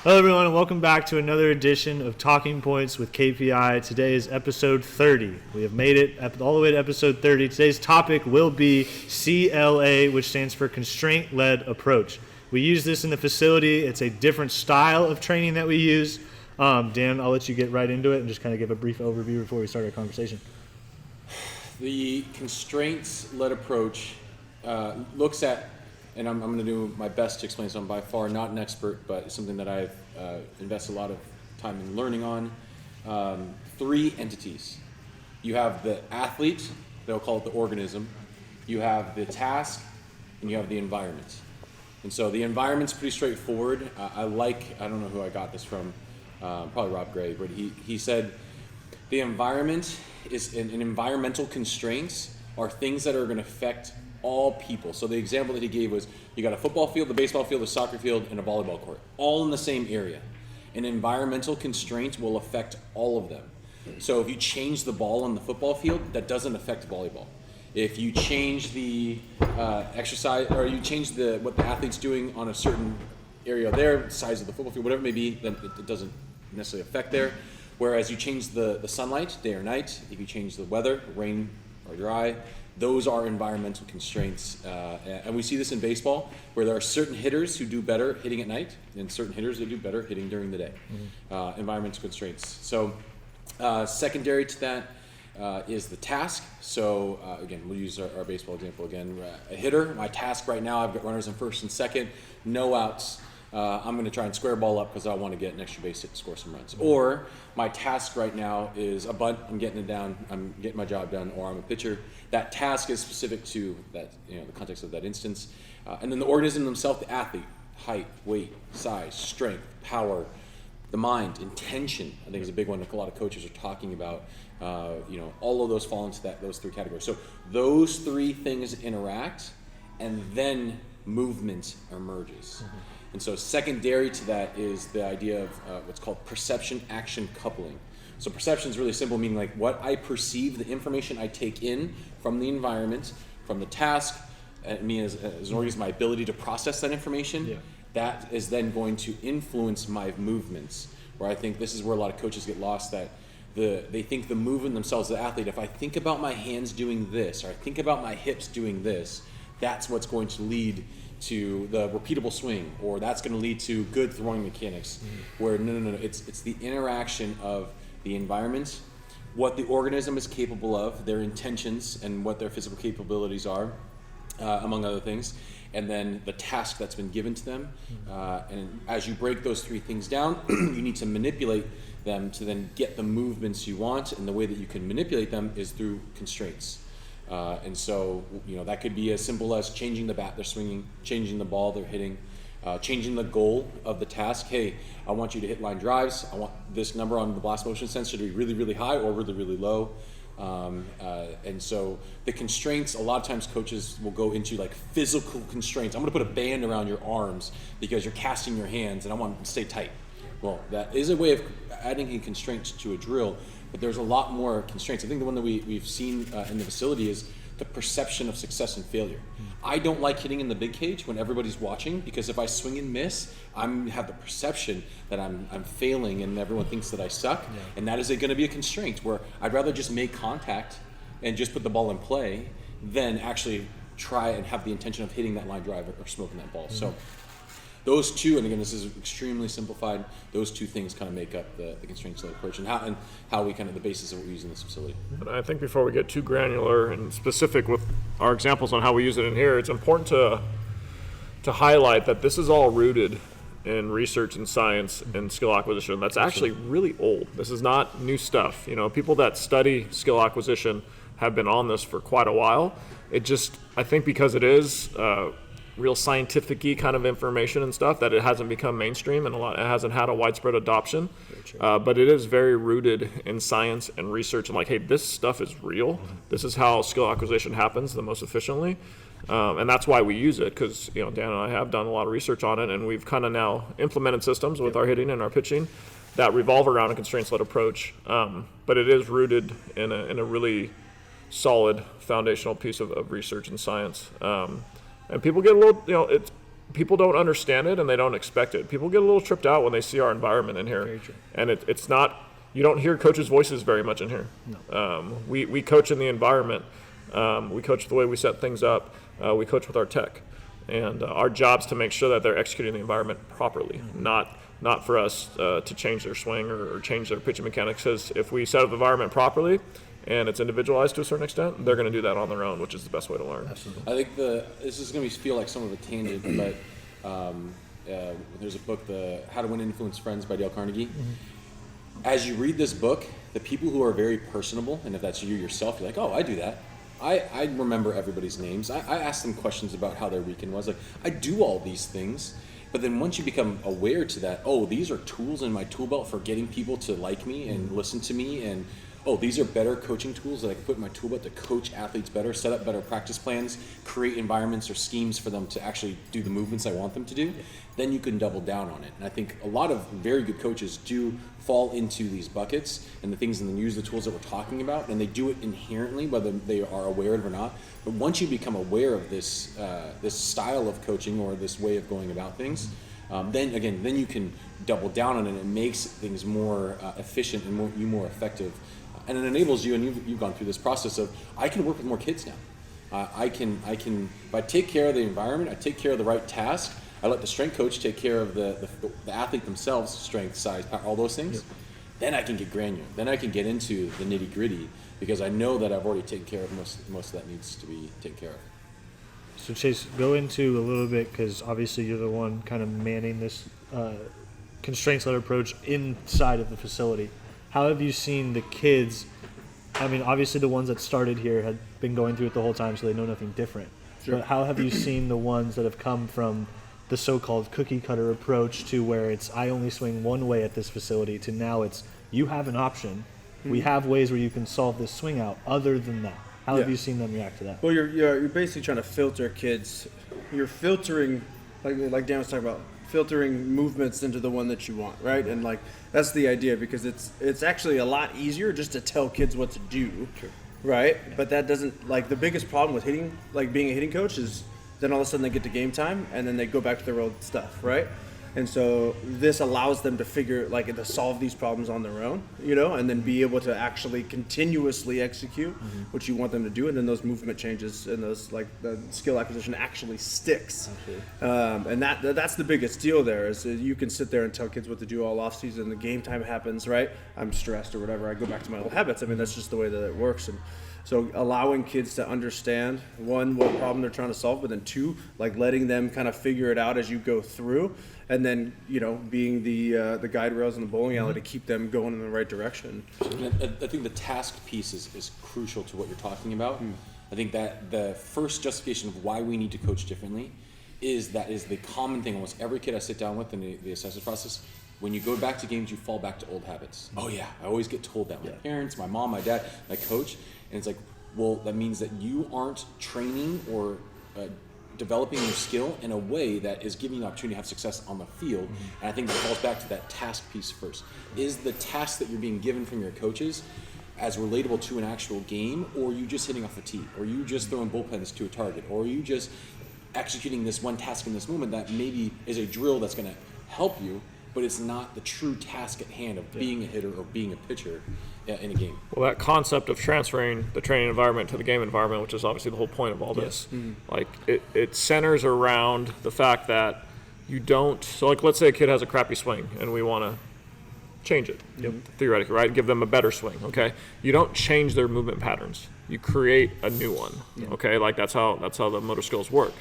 Hello, everyone, and welcome back to another edition of Talking Points with KPI. Today is episode 30. We have made it all the way to episode 30. Today's topic will be CLA, which stands for Constraint Led Approach. We use this in the facility. It's a different style of training that we use. Dan, I'll let you get right into it and just kind of give a brief overview before we start our conversation. The constraints-led approach looks at, and I'm going to do my best to explain, so I'm by far not an expert, but it's something that I've invested a lot of time in learning on. Three entities. You have the athlete, they'll call it the organism. You have the task, and you have the environment. And so the environment's pretty straightforward. I don't know who I got this from, probably Rob Gray, but he said the environment is, and environmental constraints are things that are going to affect all people. So the example that he gave was you got a football field, a baseball field, a soccer field, and a volleyball court, all in the same area. And environmental constraints will affect all of them. So if you change the ball on the football field, that doesn't affect volleyball. If you change the exercise, or you change what the athlete's doing on a certain area there, size of the football field, whatever it may be, then it doesn't necessarily affect there. Whereas you change the sunlight, day or night, if you change the weather, rain or dry, those are environmental constraints. And we see this in baseball, where there are certain hitters who do better hitting at night, and certain hitters that do better hitting during the day. Environmental constraints. So secondary to that is the task. So again, we'll use our baseball example again. A hitter, my task right now, I've got runners in first and second, no outs. I'm going to try and square ball up because I want to get an extra base hit to score some runs. Or my task right now is a bunt, I'm getting it down, I'm getting my job done, or I'm a pitcher. That task is specific to that, the context of that instance. And then the organism themselves, the athlete, height, weight, size, strength, power, the mind, intention, I think is a big one that a lot of coaches are talking about. All of those fall into those three categories. So those three things interact, and then movement emerges. And so secondary to that is the idea of what's called perception-action coupling. So perception is really simple, meaning like what I perceive, the information I take in from the environment, from the task, me as an organism, my ability to process that information, that is then going to influence my movements. Where I think this is where a lot of coaches get lost, that they think the movement themselves, the athlete, if I think about my hands doing this, or I think about my hips doing this, that's what's going to lead to the repeatable swing, or that's going to lead to good throwing mechanics. Where no, it's the interaction of the environment, what the organism is capable of, their intentions, and what their physical capabilities are, among other things, and then the task that's been given to them. And as you break those three things down, you need to manipulate them to then get the movements you want, and the way that you can manipulate them is through constraints. And so, that could be as simple as changing the bat they're swinging, changing the ball they're hitting, changing the goal of the task. Hey, I want you to hit line drives. I want this number on the blast motion sensor to be really, really high or really, really low. And so the constraints, a lot of times coaches will go into like physical constraints. I'm going to put a band around your arms because you're casting your hands and I want them to stay tight. Well, that is a way of adding a constraint to a drill, but there's a lot more constraints. I think the one that we've seen in the facility is the perception of success and failure. I don't like hitting in the big cage when everybody's watching, because if I swing and miss, have the perception that I'm failing and everyone thinks that I suck, and that is going to be a constraint where I'd rather just make contact and just put the ball in play than actually try and have the intention of hitting that line drive or smoking that ball. So those two, and again, this is extremely simplified, those two things kind of make up the constraints-led approach, and how we kind of, the basis of what we use in this facility. But I think before we get too granular and specific with our examples on how we use it in here, it's important to highlight that this is all rooted in research and science and skill acquisition. That's actually really old. This is not new stuff. People that study skill acquisition have been on this for quite a while. I think because it is real scientific-y kind of information and stuff, that it hasn't become mainstream and it hasn't had a widespread adoption. But it is very rooted in science and research, and like, hey, this stuff is real. This is how skill acquisition happens the most efficiently. And that's why we use it, because Dan and I have done a lot of research on it, and we've kind of now implemented systems with our hitting and our pitching that revolve around a constraints-led approach. But it is rooted in a really solid foundational piece of research and science. And people get a little, people don't understand it and they don't expect it. People get a little tripped out when they see our environment in here. Very true. And it's not, you don't hear coaches' voices very much in here. No. We coach in the environment. We coach the way we set things up. We coach with our tech. And our job's to make sure that they're executing the environment properly, not for us to change their swing or change their pitching mechanics. Because if we set up the environment properly and it's individualized to a certain extent, they're going to do that on their own, which is the best way to learn. Absolutely. I think this is going to feel like some of a tangent, but there's a book, the How to Win and Influence Friends by Dale Carnegie. Mm-hmm. As you read this book, the people who are very personable, and if that's you yourself, you're like, oh, I do that. I remember everybody's names. I ask them questions about how their weekend was. Like, I do all these things. But then once you become aware to that, oh, these are tools in my tool belt for getting people to like me and listen to me, and oh, these are better coaching tools that I can put in my tool belt to coach athletes better, set up better practice plans, create environments or schemes for them to actually do the movements I want them to do, then you can double down on it. And I think a lot of very good coaches do fall into these buckets and the things, and then use the tools that we're talking about, and they do it inherently, whether they are aware of it or not. But once you become aware of this this style of coaching or this way of going about things, then you can double down on it, and it makes things more efficient and more effective. And it enables you, and you've gone through this process of, I can work with more kids now. I can if I take care of the environment, I take care of the right task, I let the strength coach take care of the athlete themselves, strength, size, power, all those things. Yep. Then I can get granular. Then I can get into the nitty gritty, because I know that I've already taken care of most of that needs to be taken care of. So Chase, go into a little bit, because obviously you're the one kind of manning this constraints-led approach inside of the facility. How have you seen the kids? I mean, obviously the ones that started here had been going through it the whole time, so they know nothing different. Sure. But how have you seen the ones that have come from the so-called cookie-cutter approach to where it's, I only swing one way at this facility, to now it's, you have an option. Mm-hmm. We have ways where you can solve this swing out other than that. How have you seen them react to that? Well, you're basically trying to filter kids. You're filtering, like Dan was talking about, filtering movements into the one that you want, right? And like, that's the idea, because it's actually a lot easier just to tell kids what to do, sure, right? But that doesn't, like, the biggest problem with hitting, like being a hitting coach, is then all of a sudden they get to game time and then they go back to their old stuff, right? And so this allows them to to solve these problems on their own, and then be able to actually continuously execute what you want them to do. And then those movement changes and those, like, the skill acquisition actually sticks. And that's the biggest deal there, is you can sit there and tell kids what to do all off season. The game time happens, right? I'm stressed or whatever. I go back to my old habits. I mean, that's just the way that it works. And so allowing kids to understand, one, what problem they're trying to solve, but then two, like letting them kind of figure it out as you go through, and then, being the guide rails in the bowling alley to keep them going in the right direction. I think the task piece is crucial to what you're talking about. I think that the first justification of why we need to coach differently is the common thing almost every kid I sit down with in the assessment process. When you go back to games, you fall back to old habits. Oh yeah, I always get told that. My parents, my mom, my dad, my coach. And it's like, well, that means that you aren't training or developing your skill in a way that is giving you an opportunity to have success on the field. And I think that falls back to that task piece first. Is the task that you're being given from your coaches as relatable to an actual game, or are you just hitting off a tee, or are you just throwing bullpens to a target, or are you just executing this one task in this moment that maybe is a drill that's going to help you, but it's not the true task at hand of being a hitter or being a pitcher in a game. Well, that concept of transferring the training environment to the game environment, which is obviously the whole point of all this, like it centers around the fact that you don't, so like let's say a kid has a crappy swing and we want to change it, theoretically, right? Give them a better swing, okay? You don't change their movement patterns. You create a new one, okay? Like that's how the motor skills work.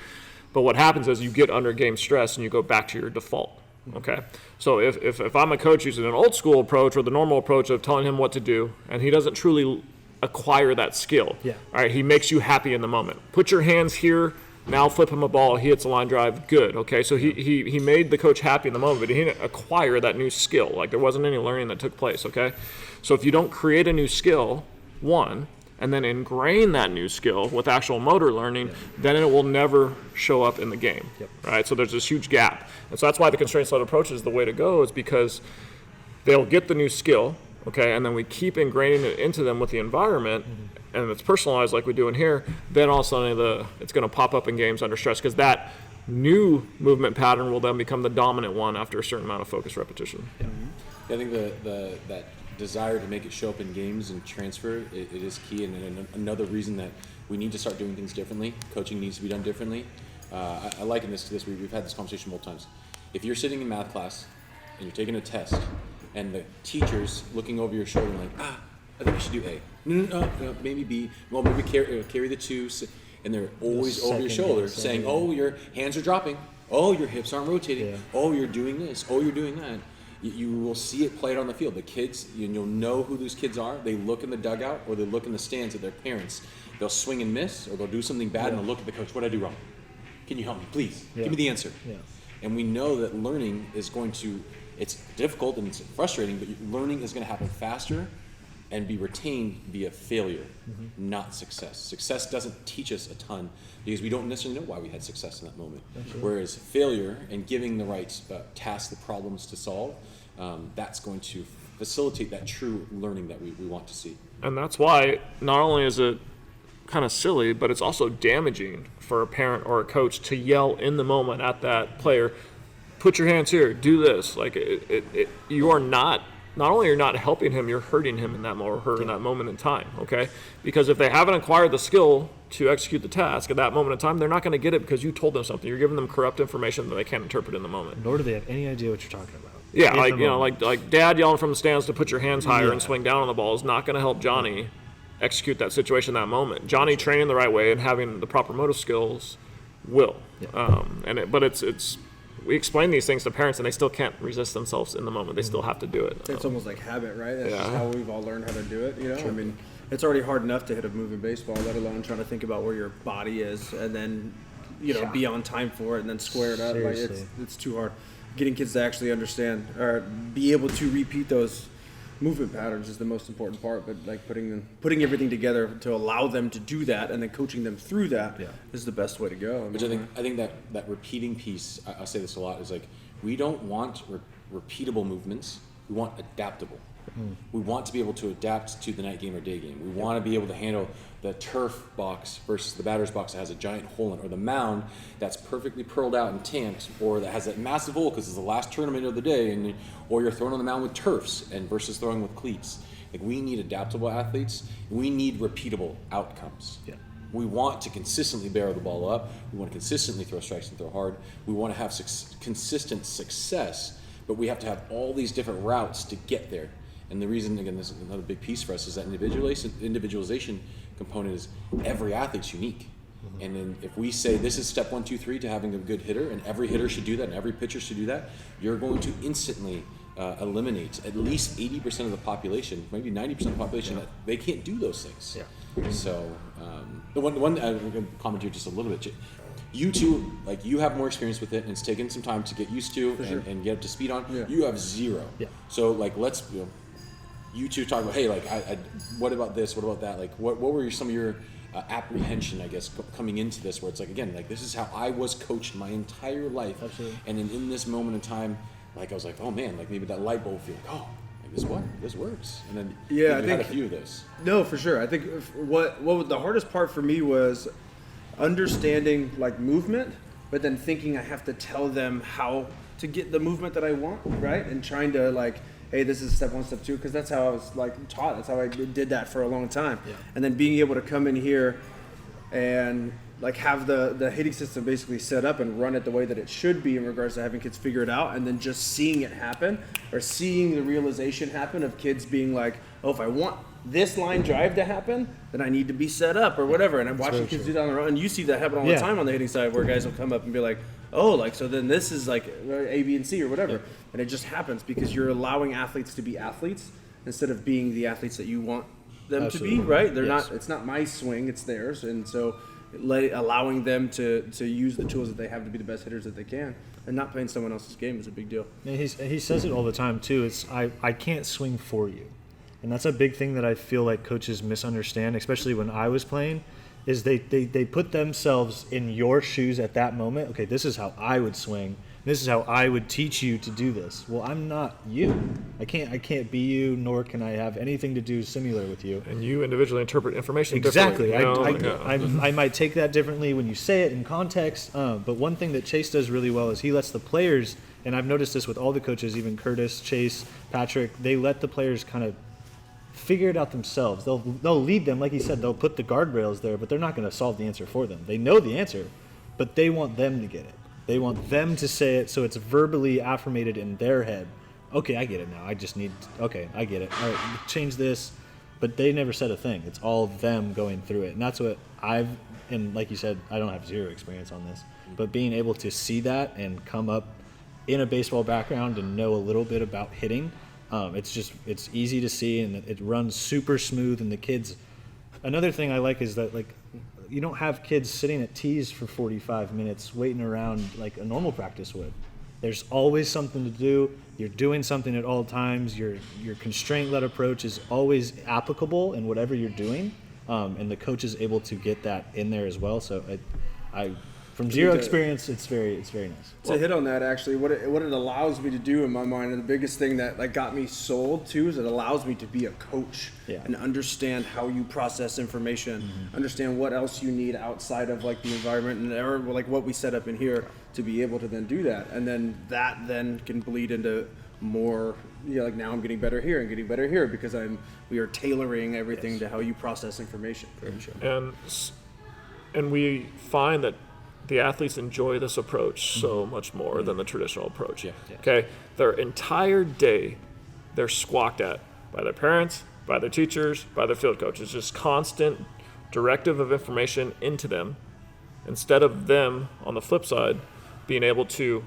But what happens is you get under game stress and you go back to your default. Okay, so if I'm a coach using an old school approach or the normal approach of telling him what to do, and he doesn't truly acquire that skill, all right, he makes you happy in the moment. Put your hands here, now flip him a ball, he hits a line drive, good. Okay, so he made the coach happy in the moment, but he didn't acquire that new skill. Like there wasn't any learning that took place. Okay, so if you don't create a new skill, one, and then ingrain that new skill with actual motor learning, then it will never show up in the game, right? So there's this huge gap. And so that's why the constraints-led approach is the way to go, is because they'll get the new skill, okay, and then we keep ingraining it into them with the environment, and it's personalized like we do in here, then all of a sudden it's going to pop up in games under stress, because that new movement pattern will then become the dominant one after a certain amount of focus repetition. I think that desire to make it show up in games and transfer, it is key, and another reason that we need to start doing things differently. Coaching needs to be done differently. I liken this to this. We've had this conversation multiple times. If you're sitting in math class and you're taking a test, and the teacher's looking over your shoulder like, I think you should do A. No, maybe B. Well, maybe carry the 2. And they're always over your shoulder saying, oh, your hands are dropping. Oh, your hips aren't rotating. Yeah. Oh, you're doing this. Oh, you're doing that. You will see it played on the field. The kids, you'll know who those kids are. They look in the dugout or they look in the stands at their parents. They'll swing and miss, or they'll do something bad and they'll look at the coach. What did I do wrong? Can you help me, please? Give me the answer. Yeah. And we know that learning is going to, it's difficult and it's frustrating, but learning is going to happen faster and be retained via failure, not success. Success doesn't teach us a ton because we don't necessarily know why we had success in that moment. Whereas failure and giving the right tasks, the problems to solve, that's going to facilitate that true learning that we want to see. And that's why not only is it kind of silly, but it's also damaging for a parent or a coach to yell in the moment at that player, put your hands here, do this. Like you are not only you're not helping him, you're hurting him in that moment in time, okay? Because if they haven't acquired the skill to execute the task at that moment in time, they're not going to get it because you told them something. You're giving them corrupt information that they can't interpret in the moment. Nor do they have any idea what you're talking about. Yeah, like dad yelling from the stands to put your hands higher and swing down on the ball is not going to help Johnny execute that situation in that moment. Johnny training the right way and having the proper motor skills will. But it's we explain these things to parents and they still can't resist themselves in the moment. They still have to do it. It's almost like habit, right? That's just how we've all learned how to do it, you know? Sure. I mean, it's already hard enough to hit a moving baseball, let alone trying to think about where your body is and then, be on time for it and then square it up. Seriously. Like it's too hard. Getting kids to actually understand or be able to repeat those movement patterns is the most important part, but like putting everything together to allow them to do that and then coaching them through that is the best way to go. Which I think that repeating piece, I say this a lot, is like we don't want repeatable movements. We want adaptable. We want to be able to adapt to the night game or day game. We want to be able to handle the turf box versus the batter's box that has a giant hole in it, or the mound that's perfectly pearled out and tamped, or that has that massive hole because it's the last tournament of the day, or you're throwing on the mound with turfs and versus throwing with cleats. Like we need adaptable athletes. We need repeatable outcomes. Yeah. We want to consistently barrel the ball up. We want to consistently throw strikes and throw hard. We want to have consistent success, but we have to have all these different routes to get there. And the reason, again, this is another big piece for us, is that individualization component is every athlete's unique. And then if we say this is step 1, 2, 3 to having a good hitter, and every hitter should do that, and every pitcher should do that, you're going to instantly eliminate at least 80% of the population, maybe 90% of the population, that they can't do those things. Yeah. So the one I'm going to comment here just a little bit. You two, like you have more experience with it, and it's taken some time to get used to and get up to speed on. Yeah. You have zero. Yeah. So like let's you two talk about, hey, like I what about this? What about that? Like what were some of your apprehension, I guess, coming into this, where it's like, again, like this is how I was coached my entire life. Absolutely. And then in this moment in time, like I was like, oh man, like maybe that light bulb feel like, oh, like this works. And then I think had a few of those. No, for sure. I think what the hardest part for me was understanding like movement, but then thinking I have to tell them how to get the movement that I want, right? And trying to like, hey, this is step 1, step 2, because that's how I was like taught. That's how I did that for a long time. Yeah. And then being able to come in here and like have the hitting system basically set up and run it the way that it should be in regards to having kids figure it out, and then just seeing it happen, or seeing the realization happen of kids being like, oh, if I want this line drive to happen, then I need to be set up or whatever. And I'm watching kids do that on their own, and you see that happen all the time on the hitting side, where guys will come up and be like, oh, like, so then this is like A, B, and C or whatever. Yeah. And it just happens because you're allowing athletes to be athletes instead of being the athletes that you want them to be, right? They're not. It's not my swing, it's theirs. And so allowing them to use the tools that they have to be the best hitters that they can, and not playing someone else's game is a big deal. And he says it all the time too. It's I can't swing for you. And that's a big thing that I feel like coaches misunderstand, especially when I was playing, is they put themselves in your shoes at that moment. Okay, this is how I would swing. This is how I would teach you to do this. Well, I'm not you. I can't be you, nor can I have anything to do similar with you. And you individually interpret information Exactly. differently. I might take that differently when you say it in context. But one thing that Chase does really well is he lets the players, and I've noticed this with all the coaches, even Curtis, Chase, Patrick, they let the players kind of figure it out themselves. They'll lead them, like he said, they'll put the guardrails there, but they're not going to solve the answer for them. They know the answer, but they want them to get it. They want them to say it so it's verbally affirmated in their head. Okay, I get it now. I just need, okay, I get it. All right, change this. But they never said a thing. It's all them going through it. And that's what and like you said, I don't have zero experience on this, but being able to see that and come up in a baseball background and know a little bit about hitting, it's easy to see, and it runs super smooth. And the kids, another thing I like is that, like, you don't have kids sitting at tees for 45 minutes waiting around like a normal practice would. There's always something to do. You're doing something at all times. Your constraint-led approach is always applicable in whatever you're doing, and the coach is able to get that in there as well. So I from zero experience, it's very nice. To hit on that, actually, what it allows me to do in my mind, and the biggest thing that like got me sold too, is it allows me to be a coach and understand how you process information, understand what else you need outside of like the environment and or like what we set up in here to be able to then do that, and then that then can bleed into more. Like now I'm getting better here and getting better here because we are tailoring everything to how you process information. And we find that the athletes enjoy this approach so much more than the traditional approach. Okay, their entire day, they're squawked at by their parents, by their teachers, by their field coaches. Just constant directive of information into them, instead of them, on the flip side, being able to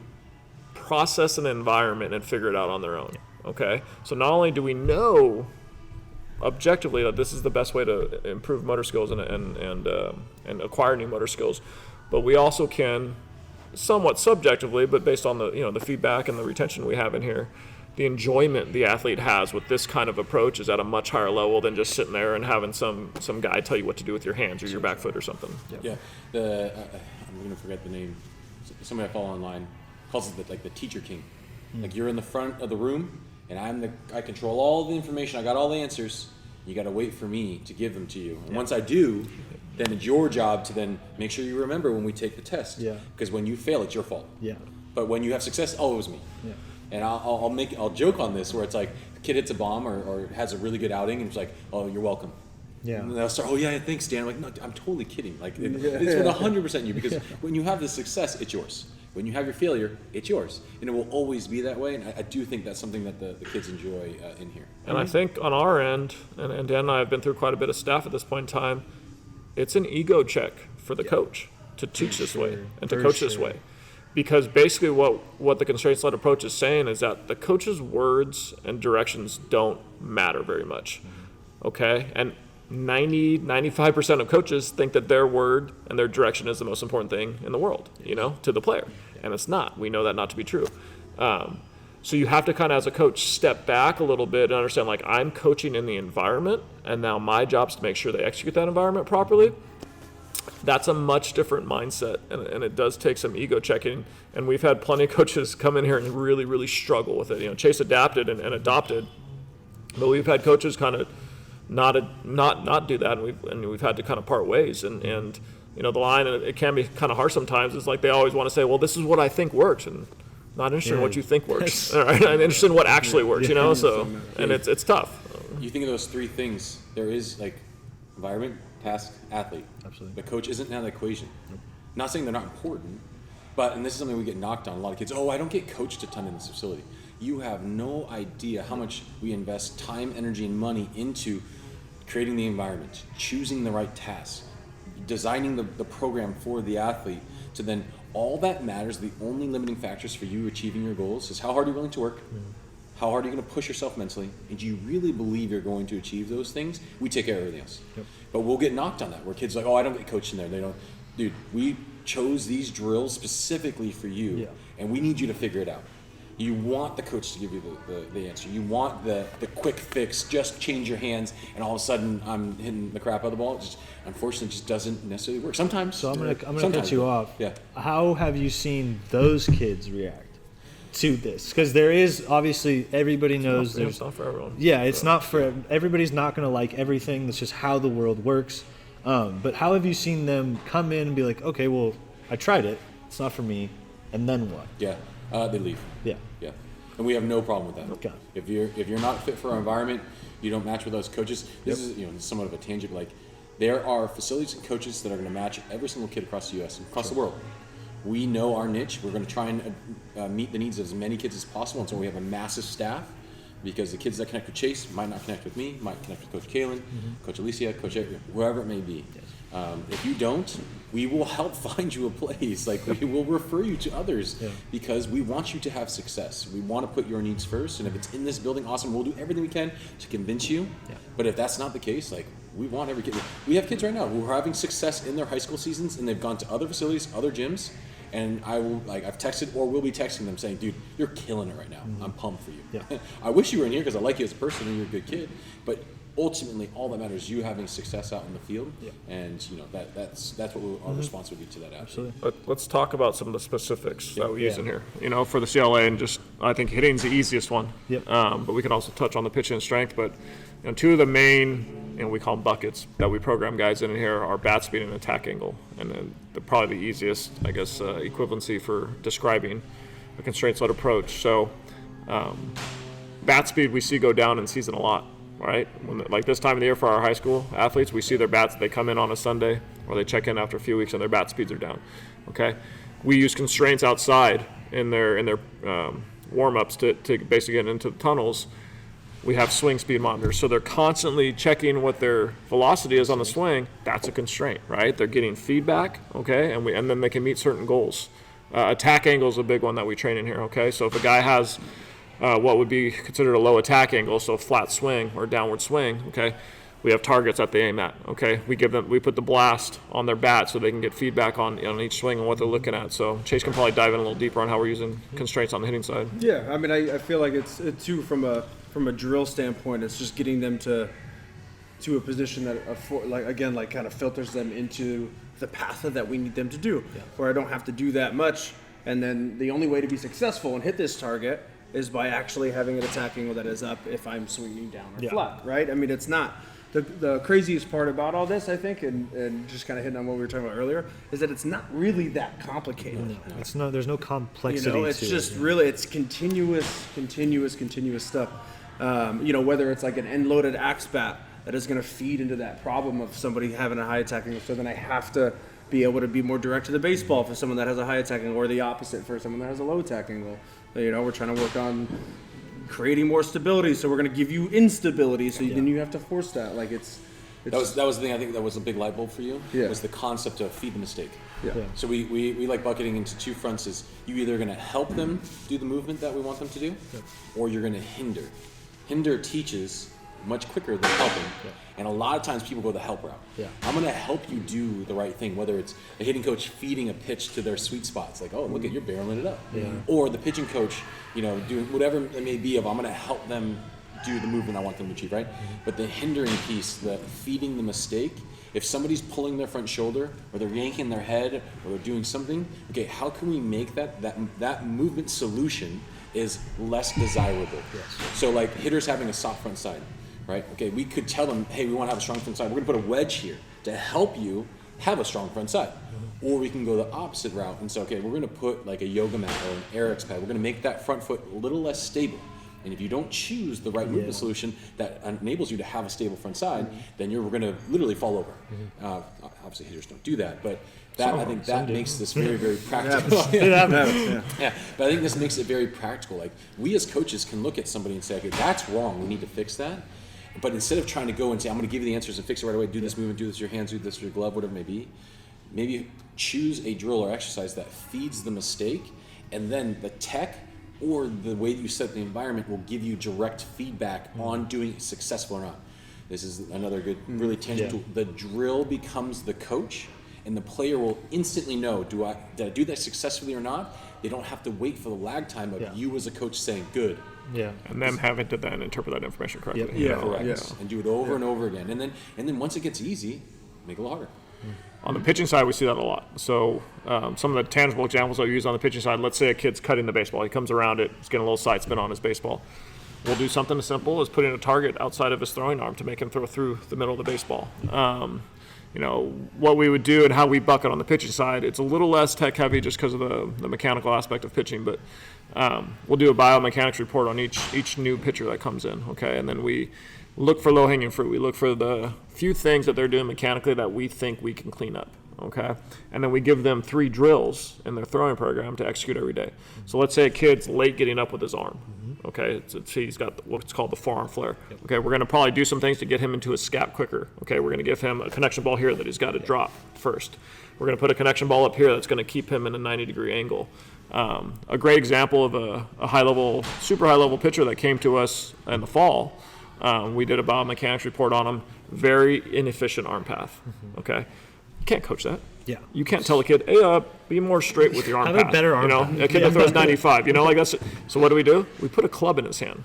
process an environment and figure it out on their own. Okay, so not only do we know objectively that this is the best way to improve motor skills and acquire new motor skills, but we also can, somewhat subjectively, but based on the the feedback and the retention we have in here, the enjoyment the athlete has with this kind of approach is at a much higher level than just sitting there and having some guy tell you what to do with your hands or your back foot or something. Yeah. I'm going to forget the name. Somebody I follow online calls it the teacher king. Like you're in the front of the room, and I control all the information. I got all the answers. You got to wait for me to give them to you. And once I do, then it's your job to then make sure you remember when we take the test. Because when you fail, it's your fault. But when you have success, it was me. And I'll joke on this where it's like the kid hits a bomb or has a really good outing and it's like, oh, you're welcome. And they'll start, thanks, Dan. I'm like, no, I'm totally kidding. Like it's 100% you, because when you have the success, it's yours. When you have your failure, it's yours. And it will always be that way. And I do think that's something that the kids enjoy in here. And I think on our end, and Dan and I have been through quite a bit of staff at this point in time, it's an ego check for the coach to teach this way and to coach this way. Because basically what the Constraint Led Approach is saying is that the coach's words and directions don't matter very much. Okay? And 95% of coaches think that their word and their direction is the most important thing in the world, to the player. And it's not. We know that not to be true. So you have to kind of, as a coach, step back a little bit and understand, like, I'm coaching in the environment, and now my job is to make sure they execute that environment properly. That's a much different mindset, and it does take some ego checking. And we've had plenty of coaches come in here and really, really struggle with it. Chase adapted and adopted, but we've had coaches kind of not do that, and we've had to kind of part ways. And the line, and it can be kind of harsh sometimes. It's like they always want to say, well, this is what I think works, and not interested in what you think works. All right, I'm interested in what actually works. So, and it's tough. You think of those three things. There is like environment, task, athlete. Absolutely. The coach isn't in that equation. Not saying they're not important, but, and this is something we get knocked on. A lot of kids, I don't get coached a ton in this facility. You have no idea how much we invest time, energy, and money into creating the environment, choosing the right task, designing the program for the athlete, to then all that matters. The only limiting factors for you achieving your goals is how hard you're willing to work, how hard are you going to push yourself mentally, and do you really believe you're going to achieve those things? We take care of everything else. But we'll get knocked on that, where kids are like, I don't get coached in there. They don't. Dude, we chose these drills specifically for you, and we need you to figure it out. You want the coach to give you the answer. You want the quick fix, just change your hands, and all of a sudden I'm hitting the crap out of the ball. It just, unfortunately, just doesn't necessarily work. Sometimes. So I'm gonna cut you off. Yeah. How have you seen those kids react? to this? Because there is obviously, everybody knows It's not for everyone. Yeah, it's not for everybody's not going to like everything. That's just how the world works. But how have you seen them come in and be like, okay, well, I tried it. It's not for me. And then what? Yeah, they leave. Yeah. Yeah, and we have no problem with that. Okay. If you're not fit for our environment, you don't match with those coaches. This is somewhat of a tangent. Like, there are facilities and coaches that are going to match every single kid across the U.S. and across the world. We know our niche. We're going to try and meet the needs of as many kids as possible until we have a massive staff. Because the kids that connect with Chase might not connect with me, might connect with Coach Kalen, Coach Alicia, Coach Erik, wherever it may be. If you don't, we will help find you a place. Like, we will refer you to others because we want you to have success. We want to put your needs first, and if it's in this building, awesome. We'll do everything we can to convince you. But if that's not the case, like, we want every kid. We have kids right now who are having success in their high school seasons, and they've gone to other facilities, other gyms. And I've texted or will be texting them saying, dude, you're killing it right now. I'm pumped for you. Yeah. I wish you were in here because I like you as a person and you're a good kid. But ultimately, all that matters is you having success out in the field. Yeah. And that's what our response would be to that. Absolutely. Let's talk about some of the specifics that we use in here. For the CLA, and just I think hitting's the easiest one. Yep. But we can also touch on the pitching and strength. But two of the main, we call them buckets that we program guys in here are bat speed and attack angle, and then probably the easiest, I guess, equivalency for describing a constraints led approach. So, bat speed we see go down in season a lot, right? Like this time of the year for our high school athletes, we see their bats. They come in on a Sunday or they check in after a few weeks and their bat speeds are down. Okay, we use constraints outside in their warm-ups to basically get into the tunnels. We have swing speed monitors, so they're constantly checking what their velocity is on the swing. That's a constraint, right? They're getting feedback, okay, and then they can meet certain goals. Attack angle is a big one that we train in here, okay? So if a guy has what would be considered a low attack angle, so flat swing or downward swing, okay, we have targets that they aim at, okay? We put the blast on their bat so they can get feedback on each swing and what they're looking at. So Chase can probably dive in a little deeper on how we're using constraints on the hitting side. Yeah, I mean, I feel like it's too from a drill standpoint. It's just getting them to a position that kind of filters them into the path that we need them to do, where I don't have to do that much. And then the only way to be successful and hit this target is by actually having an attack angle that is up if I'm swinging down or flat, right? I mean, it's not. The craziest part about all this, I think, and just kind of hitting on what we were talking about earlier, is that it's not really that complicated. It's no, there's no complexity. It's just really, it's continuous stuff. Whether it's like an end-loaded axe bat that is going to feed into that problem of somebody having a high attacking angle, so then I have to be able to be more direct to the baseball for someone that has a high attacking angle, or the opposite for someone that has a low attacking angle. We're trying to work on creating more stability, so we're going to give you instability, so then you have to force that. Like that was the thing. I think that was a big light bulb for you. Yeah. Was the concept of feed the mistake. Yeah. So we like bucketing into two fronts. Is you either going to help them do the movement that we want them to do, or you're going to hinder. Hinder teaches much quicker than helping. Yeah. And a lot of times people go the help route. Yeah. I'm going to help you do the right thing, whether it's a hitting coach feeding a pitch to their sweet spots, like, oh, look at, you're barreling it up. Yeah. Or the pitching coach, doing whatever it may be I'm going to help them do the movement I want them to achieve, right? Mm-hmm. But the hindering piece, the feeding the mistake, if somebody's pulling their front shoulder or they're yanking their head or they're doing something, okay, how can we make that movement solution is less desirable? Yes. So like hitters having a soft front side, right? Okay, we could tell them, hey, we want to have a strong front side. We're going to put a wedge here to help you have a strong front side. Mm-hmm. Or we can go the opposite route and say, okay, we're going to put like a yoga mat or an Erik's pad. We're going to make that front foot a little less stable. And if you don't choose the right movement solution that enables you to have a stable front side, then you're going to literally fall over. Mm-hmm. Obviously, hitters don't do that, but I think that makes this very, very practical. Yeah, but I think this makes it very practical. Like, we as coaches can look at somebody and say, okay, that's wrong, we need to fix that. But instead of trying to go and say, I'm going to give you the answers and fix it right away, do this movement, do this with your hands, do this with your glove, whatever it may be, maybe choose a drill or exercise that feeds the mistake, and then the tech or the way that you set the environment will give you direct feedback on doing it successful or not. This is another good, really tangible tool. The drill becomes the coach, and the player will instantly know, did I do that successfully or not? They don't have to wait for the lag time of you as a coach saying, good. Yeah, and them having to then interpret that information correctly. Correct. And do it over and over again. And then once it gets easy, make it a little harder. On the pitching side, we see that a lot. So some of the tangible examples I'll use on the pitching side, let's say a kid's cutting the baseball. He comes around it, he's getting a little side spin on his baseball. We'll do something as simple as putting a target outside of his throwing arm to make him throw through the middle of the baseball. What we would do and how we bucket on the pitching side, it's a little less tech heavy just because of the mechanical aspect of pitching, but we'll do a biomechanics report on each new pitcher that comes in, okay? And then we look for low-hanging fruit. We look for the few things that they're doing mechanically that we think we can clean up, okay? And then we give them 3 drills in their throwing program to execute every day. So let's say a kid's late getting up with his arm, okay? He's got what's called the forearm flare. Okay, we're going to probably do some things to get him into his scap quicker. Okay, we're going to give him a connection ball here that he's got to drop first. We're going to put a connection ball up here that's going to keep him in a 90-degree angle. A great example of a high-level, super high-level pitcher that came to us in the fall, we did a biomechanics report on him. Very inefficient arm path, okay? You can't coach that. Yeah. You can't tell a kid, hey, be more straight with your arm Have path. a better arm path. A kid that throws 95, like that's. So what do? We put a club in his hand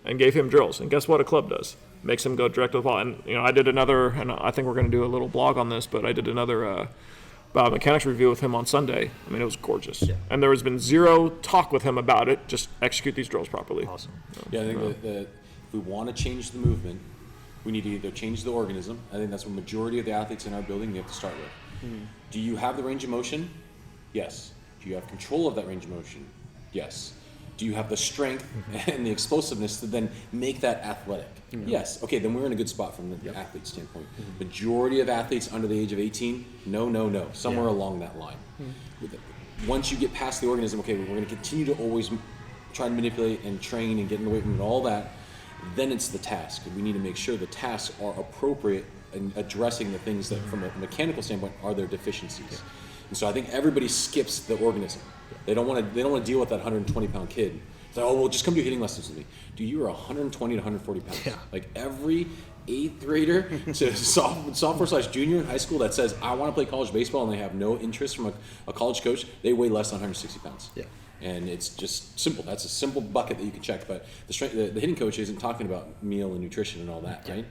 and gave him drills. And guess what a club does? Makes him go direct to the ball. And, I did another, and I think we're going to do a little blog on this, but I did another biomechanics review with him on Sunday. I mean, it was gorgeous. Yeah. And there has been zero talk with him about it. Just execute these drills properly. Awesome. Yeah, I think that if we want to change the movement, we need to either change the organism. I think that's what the majority of the athletes in our building we have to start with. Do you have the range of motion? Yes. Do you have control of that range of motion? Yes. Do you have the strength and the explosiveness to then make that athletic? Yes. Okay, then we're in a good spot from the athlete standpoint. Majority of athletes under the age of 18, no, somewhere along that line. Once you get past the organism, okay, we're going to continue to always try to manipulate and train and get in the weight room and all that. Then it's the task. We need to make sure the tasks are appropriate in addressing the things that, from a mechanical standpoint, are their deficiencies. And so I think everybody skips the organism. They don't want to deal with that 120-pound kid. It's like, well, just come do hitting lessons with me. Dude, you are 120 to 140 pounds. Yeah. Like every 8th grader to sophomore/junior in high school that says, I want to play college baseball, and they have no interest from a college coach, they weigh less than 160 pounds. Yeah. And it's just simple. That's a simple bucket that you can check. But the hitting coach isn't talking about meal and nutrition and all that, right?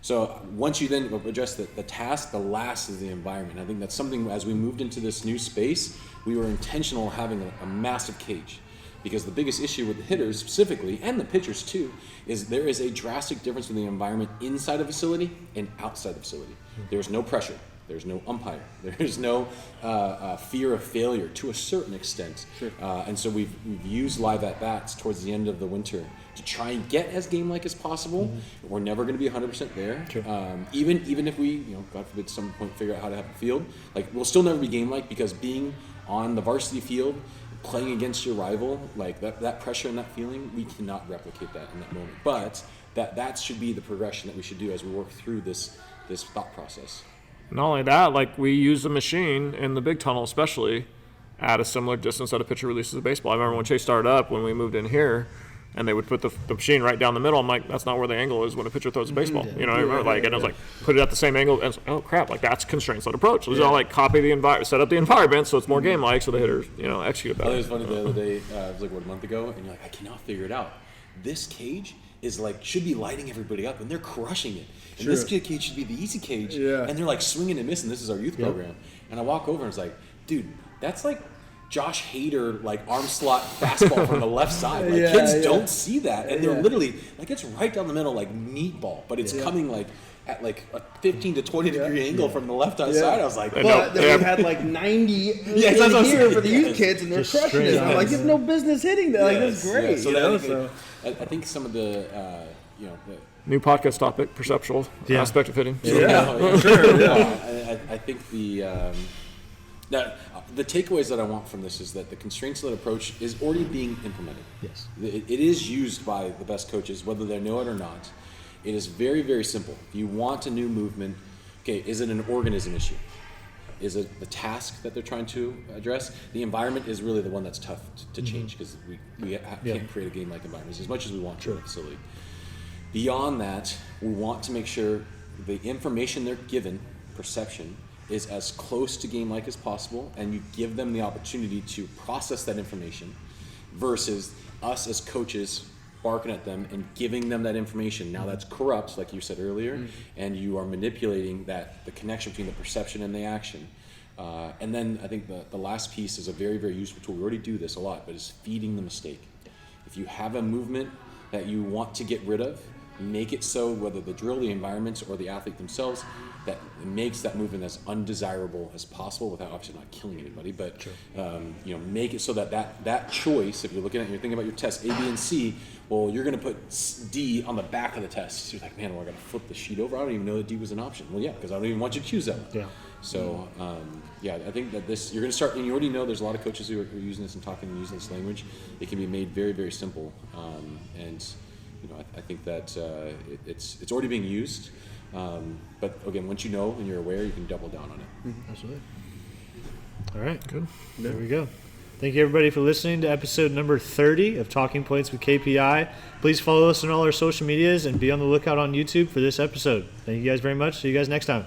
So once you then address the task, the last is the environment. I think that's something, as we moved into this new space, we were intentional having a massive cage. Because the biggest issue with the hitters specifically, and the pitchers too, is there is a drastic difference in the environment inside a facility and outside the facility. There's no pressure. There's no umpire. There's no fear of failure to a certain extent. Sure. And so we've used live at-bats towards the end of the winter to try and get as game-like as possible. We're never going to be 100% there. Sure. Even if we, God forbid, some point figure out how to have a field, like we'll still never be game-like, because being on the varsity field, playing against your rival, like that pressure and that feeling, we cannot replicate that in that moment. But that should be the progression that we should do as we work through this thought process. Not only that, like we use the machine in the big tunnel especially at a similar distance that a pitcher releases a baseball. I remember when Chase started up, when we moved in here, and they would put the machine right down the middle. I'm like, that's not where the angle is when a pitcher throws a baseball. I remember and I was like, put it at the same angle, and oh crap, like that's Constraint Led Approach. Those are all like copy the environment, set up the environment so it's more game-like, so the hitters, execute better. It was funny the other day, it was like a month ago, and you're like, I cannot figure it out. This cage is should be lighting everybody up, and they're crushing it. And this cage should be the easy cage, and they're swinging and missing. This is our youth program. And I walk over and it's like, dude, that's Josh Hader arm slot fastball from the left side. Kids don't see that, and they're literally it's right down the middle meatball, but it's coming at a 15 to 20 degree angle from the left side. I was like, but then we had 90 here for the youth kids, and they're just crushing it. I'm like, you have no business hitting that. Yes, that's great. I think some of the New podcast topic, perceptual aspect of hitting. I think the takeaways that I want from this is that the Constraint Led Approach is already being implemented. Yes. It is used by the best coaches, whether they know it or not. It is very, very simple. If you want a new movement, is it an organism issue? Is it the task that they're trying to address? The environment is really the one that's tough to change, because we can't create a game-like environment as much as we want to in a facility. Beyond that, we want to make sure the information they're given, perception, is as close to game-like as possible, and you give them the opportunity to process that information versus us as coaches barking at them and giving them that information. Now that's corrupt, like you said earlier, and you are manipulating the connection between the perception and the action. And then I think the last piece is a very, very useful tool. We already do this a lot, but it's feeding the mistake. If you have a movement that you want to get rid of, make it so, whether the drill, the environments, or the athlete themselves, that it makes that movement as undesirable as possible without obviously not killing anybody. But make it so that choice, if you're looking at, you're thinking about your test A, B, and C. Well, you're going to put D on the back of the test. So you're like, man, well, I got to flip the sheet over. I don't even know that D was an option. Well, yeah, because I don't even want you to choose that one. Yeah. So I think that you're going to start, and you already know there's a lot of coaches who are using this and talking and using this language. It can be made very, very simple, and I think that it's already being used. But again, once you know and you're aware, you can double down on it. Absolutely. All right. Good. There we go. Thank you, everybody, for listening to episode number 30 of Talking Points with KPI. Please follow us on all our social medias and be on the lookout on YouTube for this episode. Thank you guys very much. See you guys next time.